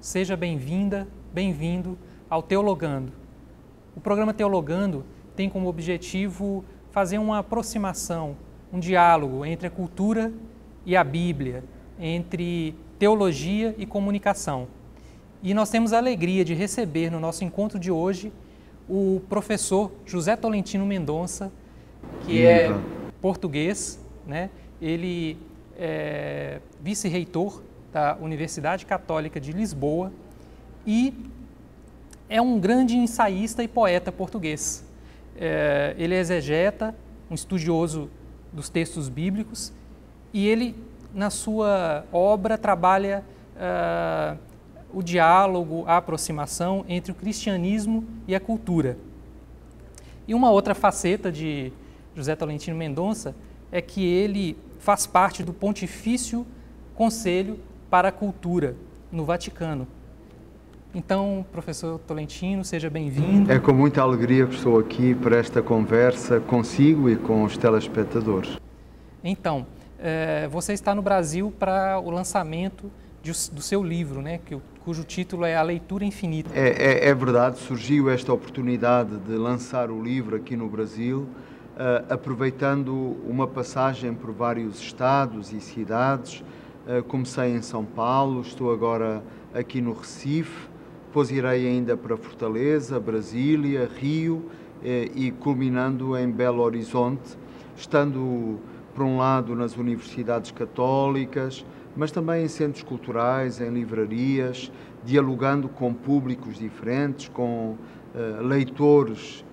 Seja bem-vinda, bem-vindo ao Teologando. O programa Teologando tem como objetivo fazer uma aproximação, um diálogo entre a cultura e a Bíblia, entre teologia e comunicação. E nós temos a alegria de receber no nosso encontro de hoje o professor José Tolentino Mendonça, que é português, né? Ele é vice-reitor da Universidade Católica de Lisboa e é um grande ensaísta e poeta português. Ele é exegeta, um estudioso dos textos bíblicos e ele, na sua obra, trabalha o diálogo, a aproximação entre o cristianismo e a cultura. E uma outra faceta de José Tolentino Mendonça é que ele faz parte do Pontifício Conselho para a Cultura, no Vaticano. Então, professor Tolentino, seja bem-vindo. É com muita alegria que estou aqui para esta conversa consigo e com os telespectadores. Então, você está no Brasil para o lançamento do seu livro, né, cujo título é A Leitura Infinita. É verdade, surgiu esta oportunidade de lançar o livro aqui no Brasil, aproveitando uma passagem por vários estados e cidades. Comecei em São Paulo, estou agora aqui no Recife, depois irei ainda para Fortaleza, Brasília, Rio e culminando em Belo Horizonte, estando por um lado nas universidades católicas, mas também em centros culturais, em livrarias, dialogando com públicos diferentes, com leitores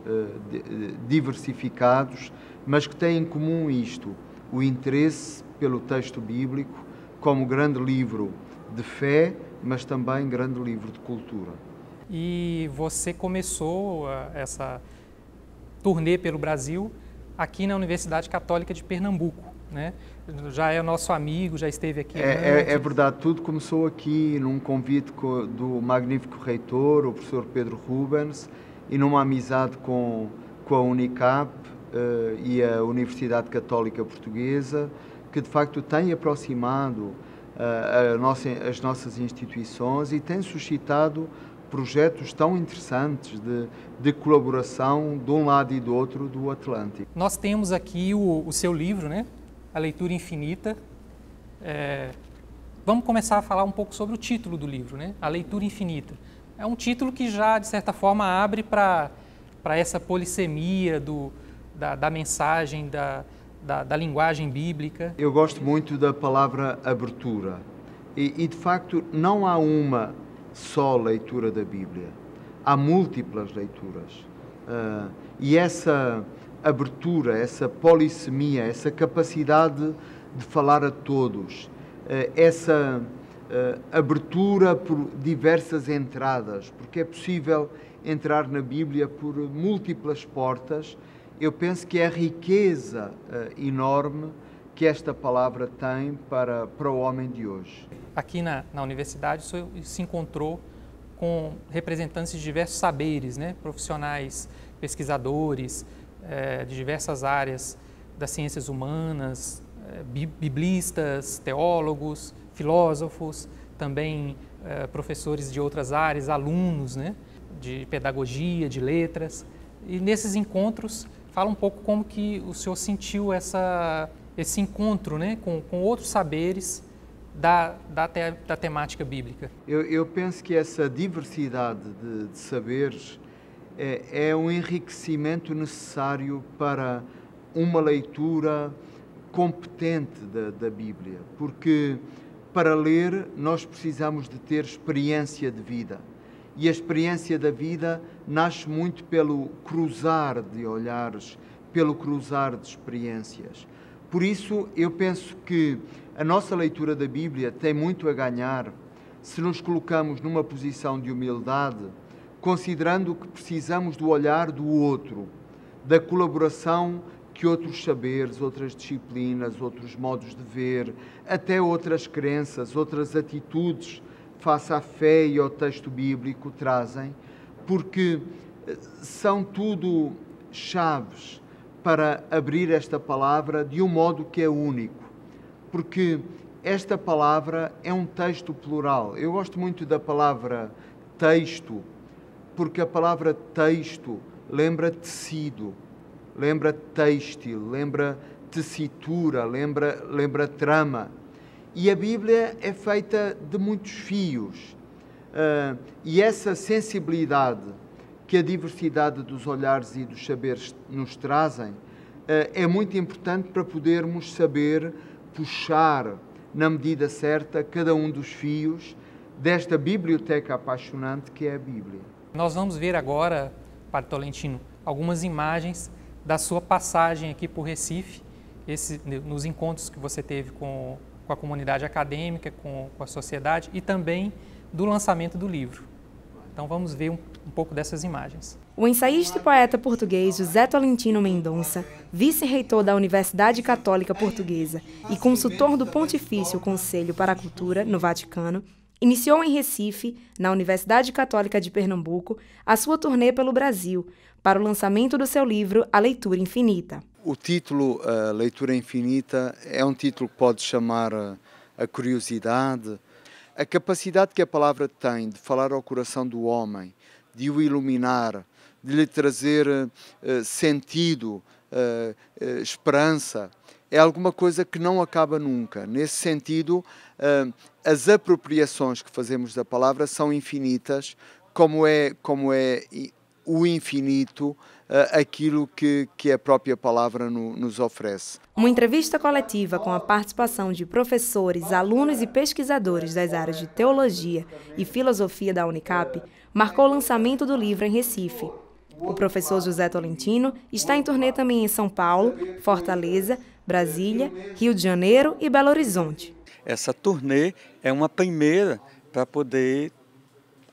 diversificados, mas que têm em comum isto, o interesse pelo texto bíblico como grande livro de fé, mas também grande livro de cultura. E você começou essa turnê pelo Brasil aqui na Universidade Católica de Pernambuco, né? Já é nosso amigo, já esteve aqui antes. É verdade, tudo começou aqui num convite do magnífico reitor, o professor Pedro Rubens, e numa amizade com a Unicap e a Universidade Católica Portuguesa, que de facto tem aproximado as nossas instituições e tem suscitado projetos tão interessantes de colaboração de um lado e do outro do Atlântico. Nós temos aqui o seu livro, né? A Leitura Infinita. Vamos começar a falar um pouco sobre o título do livro, né? A Leitura Infinita. É um título que já, de certa forma, abre para essa polissemia da mensagem, da linguagem bíblica. Eu gosto muito da palavra abertura e de facto não há uma só leitura da Bíblia, há múltiplas leituras e essa abertura, essa polissemia, essa capacidade de falar a todos, essa abertura por diversas entradas, porque é possível entrar na Bíblia por múltiplas portas. Eu penso que é a riqueza enorme que esta palavra tem para o homem de hoje. Aqui na universidade, o senhor se encontrou com representantes de diversos saberes, né? Profissionais, pesquisadores de diversas áreas das ciências humanas, biblistas, teólogos, filósofos, também professores de outras áreas, alunos, né? De pedagogia, de letras. E nesses encontros, fala um pouco como que o senhor sentiu esse encontro, né, com outros saberes da temática bíblica. Eu penso que essa diversidade de saberes é um enriquecimento necessário para uma leitura competente da Bíblia, porque para ler nós precisamos de ter experiência de vida. E a experiência da vida nasce muito pelo cruzar de olhares, pelo cruzar de experiências. Por isso, eu penso que a nossa leitura da Bíblia tem muito a ganhar se nos colocamos numa posição de humildade, considerando que precisamos do olhar do outro, da colaboração que outros saberes, outras disciplinas, outros modos de ver, até outras crenças, outras atitudes face à fé e ao texto bíblico trazem, porque são tudo chaves para abrir esta palavra de um modo que é único, porque esta palavra é um texto plural. Eu gosto muito da palavra texto, porque a palavra texto lembra tecido, lembra têxtil, lembra tessitura, lembra trama. E a Bíblia é feita de muitos fios. E essa sensibilidade que a diversidade dos olhares e dos saberes nos trazem é muito importante para podermos saber puxar na medida certa cada um dos fios desta biblioteca apaixonante que é a Bíblia. Nós vamos ver agora, Padre Tolentino, algumas imagens da sua passagem aqui por Recife, nos encontros que você teve com a comunidade acadêmica, com a sociedade e também do lançamento do livro. Então vamos ver um pouco dessas imagens. O ensaísta e poeta português José Tolentino Mendonça, vice-reitor da Universidade Católica Portuguesa e consultor do Pontifício Conselho para a Cultura, no Vaticano, iniciou em Recife, na Universidade Católica de Pernambuco, a sua turnê pelo Brasil, para o lançamento do seu livro A Leitura Infinita. O título Leitura Infinita é um título que pode chamar a curiosidade, a capacidade que a palavra tem de falar ao coração do homem, de o iluminar, de lhe trazer sentido, esperança, é alguma coisa que não acaba nunca. Nesse sentido, as apropriações que fazemos da palavra são infinitas, como é o infinito, aquilo que a própria palavra nos oferece. Uma entrevista coletiva com a participação de professores, alunos e pesquisadores das áreas de Teologia e Filosofia da Unicap marcou o lançamento do livro em Recife. O professor José Tolentino está em turnê também em São Paulo, Fortaleza, Brasília, Rio de Janeiro e Belo Horizonte. Essa turnê é uma primeira para poder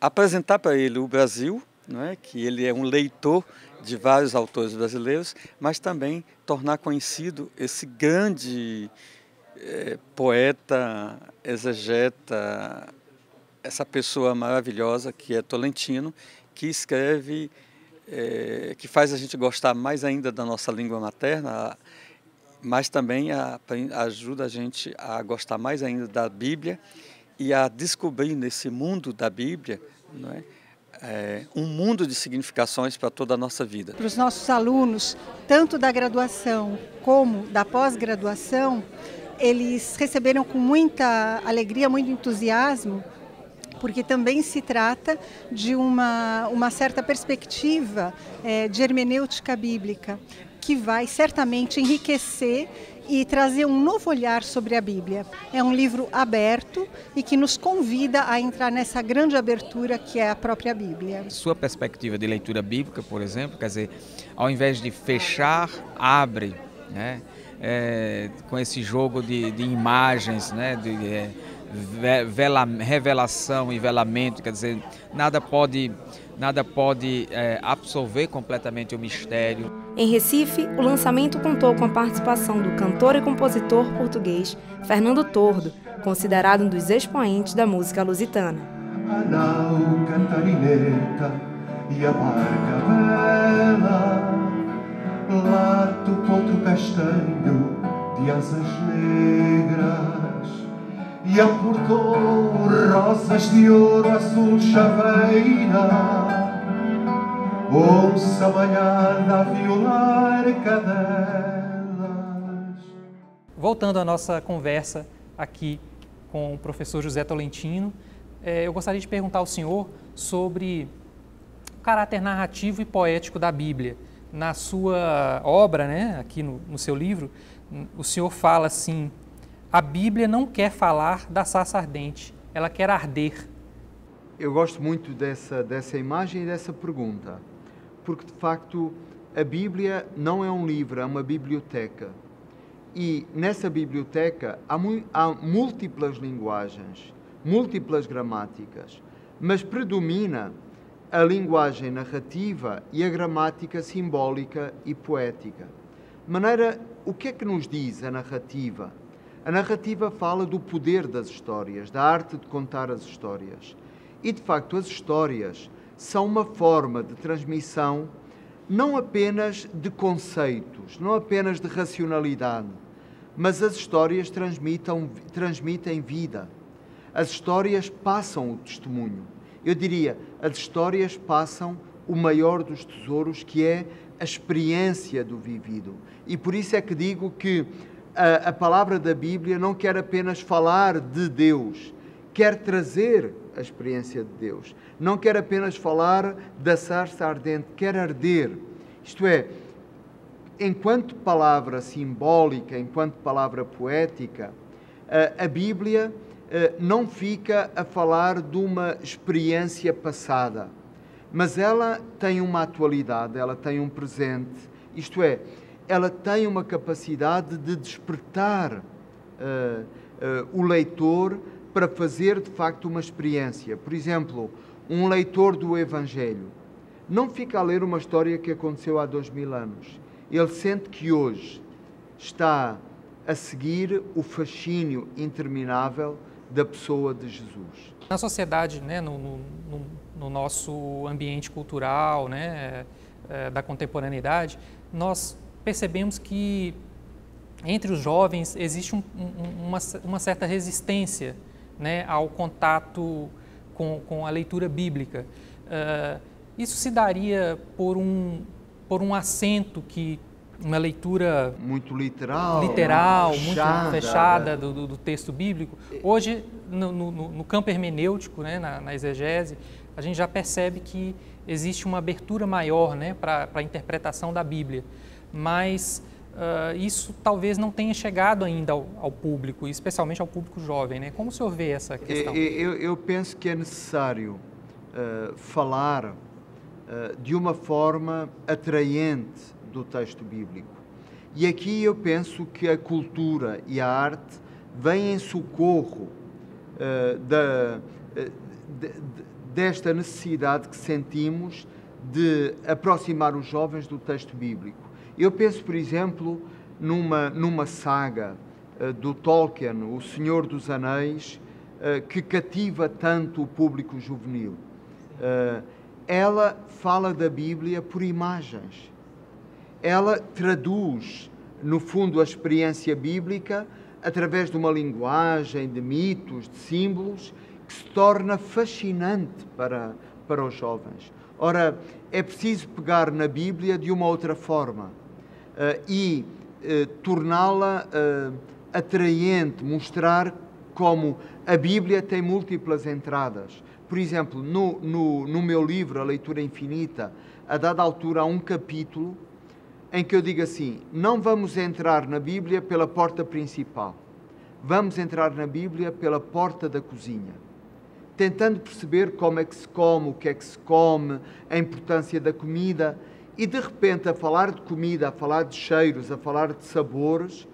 apresentar para ele o Brasil, não é? Que ele é um leitor de vários autores brasileiros, mas também tornar conhecido esse grande poeta, exegeta, essa pessoa maravilhosa que é Tolentino, que escreve, que faz a gente gostar mais ainda da nossa língua materna, mas também ajuda a gente a gostar mais ainda da Bíblia e a descobrir nesse mundo da Bíblia, não é? Um mundo de significações para toda a nossa vida. Para os nossos alunos, tanto da graduação como da pós-graduação, eles receberam com muita alegria, muito entusiasmo, porque também se trata de uma certa perspectiva de hermenêutica bíblica, que vai certamente enriquecer e trazer um novo olhar sobre a Bíblia. É um livro aberto e que nos convida a entrar nessa grande abertura que é a própria Bíblia. Sua perspectiva de leitura bíblica, por exemplo, quer dizer, ao invés de fechar, abre, né? Com esse jogo de imagens, né? Revelação e velamento, quer dizer, nada pode absorver completamente o mistério. Em Recife, o lançamento contou com a participação do cantor e compositor português Fernando Tordo, considerado um dos expoentes da música lusitana. A nau cantarineta e a barca vela, lá do outro castanho de asas negras, e aportou rosas de ouro azul chaveira, onça banhada a violar cadelas. Voltando à nossa conversa aqui com o professor José Tolentino, eu gostaria de perguntar ao senhor sobre o caráter narrativo e poético da Bíblia. Na sua obra, né, aqui no seu livro, o senhor fala assim: a Bíblia não quer falar da sarça ardente, ela quer arder. Eu gosto muito dessa imagem e dessa pergunta, porque de facto a Bíblia não é um livro, é uma biblioteca. E nessa biblioteca há múltiplas linguagens, múltiplas gramáticas, mas predomina a linguagem narrativa e a gramática simbólica e poética. De maneira, o que é que nos diz a narrativa? A narrativa fala do poder das histórias, da arte de contar as histórias. E, de facto, as histórias são uma forma de transmissão não apenas de conceitos, não apenas de racionalidade, mas as histórias transmitem vida. As histórias passam o testemunho. Eu diria, as histórias passam o maior dos tesouros, que é a experiência do vivido. E por isso é que digo que a palavra da Bíblia não quer apenas falar de Deus, quer trazer a experiência de Deus. Não quer apenas falar da sarça ardente, quer arder. Isto é, enquanto palavra simbólica, enquanto palavra poética, a Bíblia não fica a falar de uma experiência passada, mas ela tem uma atualidade, ela tem um presente, isto é, ela tem uma capacidade de despertar o leitor para fazer de facto uma experiência. Por exemplo, um leitor do Evangelho não fica a ler uma história que aconteceu há 2000 anos. Ele sente que hoje está a seguir o fascínio interminável da pessoa de Jesus. Na sociedade, né, no nosso ambiente cultural, né, da contemporaneidade, nós percebemos que entre os jovens existe uma certa resistência, né, ao contato com a leitura bíblica. Isso se daria por um acento que uma leitura muito literal, muito fechada do texto bíblico. Hoje, no campo hermenêutico, né, na exegese, a gente já percebe que existe uma abertura maior, né, para a interpretação da Bíblia. Mas isso talvez não tenha chegado ainda ao público, especialmente ao público jovem, né? Como o senhor vê essa questão? Eu penso que é necessário falar de uma forma atraente do texto bíblico. E aqui eu penso que a cultura e a arte vêm em socorro desta necessidade que sentimos de aproximar os jovens do texto bíblico. Eu penso, por exemplo, numa saga do Tolkien, O Senhor dos Anéis, que cativa tanto o público juvenil. Ela fala da Bíblia por imagens. Ela traduz, no fundo, a experiência bíblica através de uma linguagem, de mitos, de símbolos, que se torna fascinante para os jovens. Ora, é preciso pegar na Bíblia de uma outra forma e torná-la atraente, mostrar como a Bíblia tem múltiplas entradas. Por exemplo, no meu livro, A Leitura Infinita, a dada altura há um capítulo em que eu digo assim: não vamos entrar na Bíblia pela porta principal, vamos entrar na Bíblia pela porta da cozinha, tentando perceber como é que se come, o que é que se come, a importância da comida. E de repente, a falar de comida, a falar de cheiros, a falar de sabores,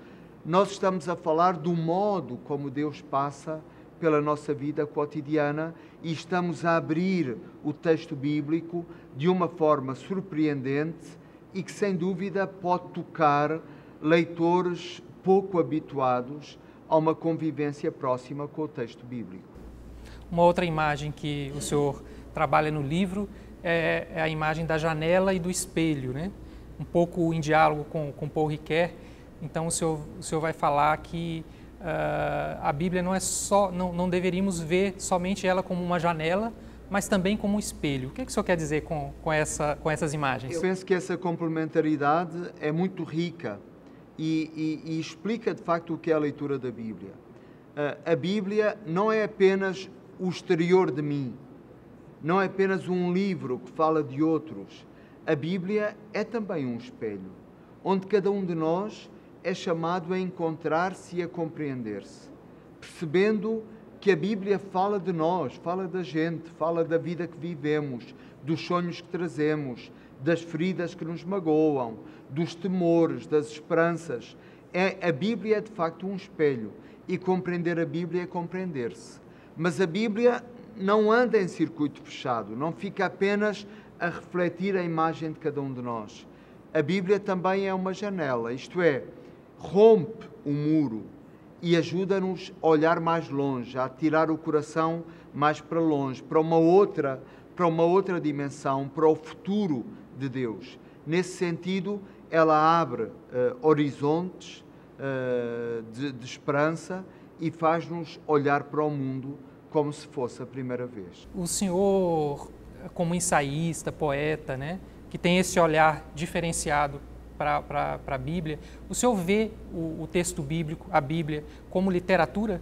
nós estamos a falar do modo como Deus passa pela nossa vida cotidiana e estamos a abrir o texto bíblico de uma forma surpreendente e que, sem dúvida, pode tocar leitores pouco habituados a uma convivência próxima com o texto bíblico. Uma outra imagem que o senhor trabalha no livro é a imagem da janela e do espelho, né? Um pouco em diálogo com Paul Ricoeur. Então, o senhor vai falar que a Bíblia não deveríamos ver somente ela como uma janela, mas também como um espelho. O que o senhor quer dizer com essas imagens? Eu penso que essa complementaridade é muito rica e explica de facto o que é a leitura da Bíblia. A Bíblia não é apenas o exterior de mim, não é apenas um livro que fala de outros. A Bíblia é também um espelho, onde cada um de nós é chamado a encontrar-se e a compreender-se, percebendo que a Bíblia fala de nós, fala da gente, fala da vida que vivemos, dos sonhos que trazemos, das feridas que nos magoam, dos temores, das esperanças. A Bíblia é de facto um espelho e compreender a Bíblia é compreender-se. Mas a Bíblia não anda em circuito fechado, não fica apenas a refletir a imagem de cada um de nós. A Bíblia também é uma janela, isto é, rompe o muro e ajuda-nos a olhar mais longe, a tirar o coração mais para longe, para uma outra dimensão, para o futuro de Deus. Nesse sentido, ela abre horizontes, de esperança e faz-nos olhar para o mundo como se fosse a primeira vez. O senhor, como ensaísta, poeta, né, que tem esse olhar diferenciado para a Bíblia, o senhor vê o texto bíblico, a Bíblia, como literatura?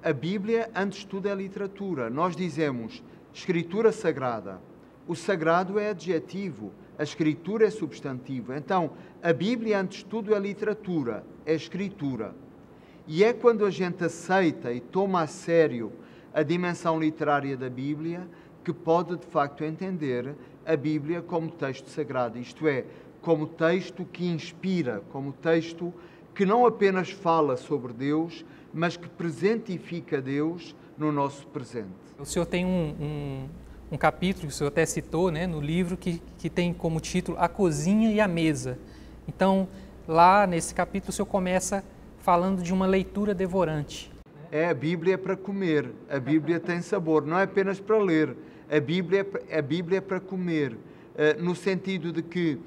A Bíblia, antes de tudo, é literatura. Nós dizemos escritura sagrada. O sagrado é adjetivo, a escritura é substantivo. Então, a Bíblia, antes de tudo, é literatura, é escritura. E é quando a gente aceita e toma a sério a dimensão literária da Bíblia que pode, de facto, entender a Bíblia como texto sagrado, isto é, como texto que inspira, como texto que não apenas fala sobre Deus, mas que presentifica Deus no nosso presente. O senhor tem um capítulo, que o senhor até citou, né, no livro, que tem como título A Cozinha e a Mesa. Então, lá nesse capítulo, o senhor começa falando de uma leitura devorante. A Bíblia é para comer, a Bíblia tem sabor, não é apenas para ler, a Bíblia é para comer, no sentido de que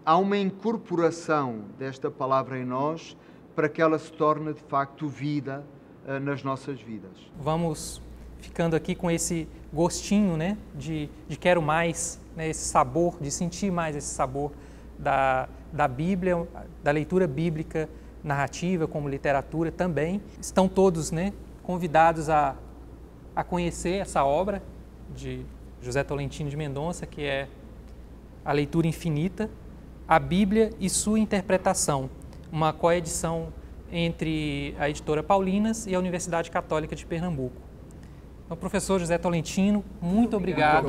há uma incorporação desta palavra em nós para que ela se torne, de facto, vida nas nossas vidas. Vamos ficando aqui com esse gostinho, né, de quero mais, né, esse sabor, de sentir mais esse sabor da Bíblia, da leitura bíblica, narrativa como literatura também. Estão todos, né, convidados a conhecer essa obra de José Tolentino de Mendonça, que é A Leitura Infinita, a Bíblia e sua interpretação, uma coedição entre a editora Paulinas e a Universidade Católica de Pernambuco. Então, professor José Tolentino, muito obrigado.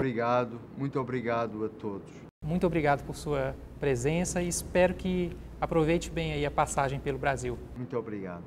Muito obrigado a todos. Muito obrigado por sua presença e espero que aproveite bem aí a passagem pelo Brasil. Muito obrigado.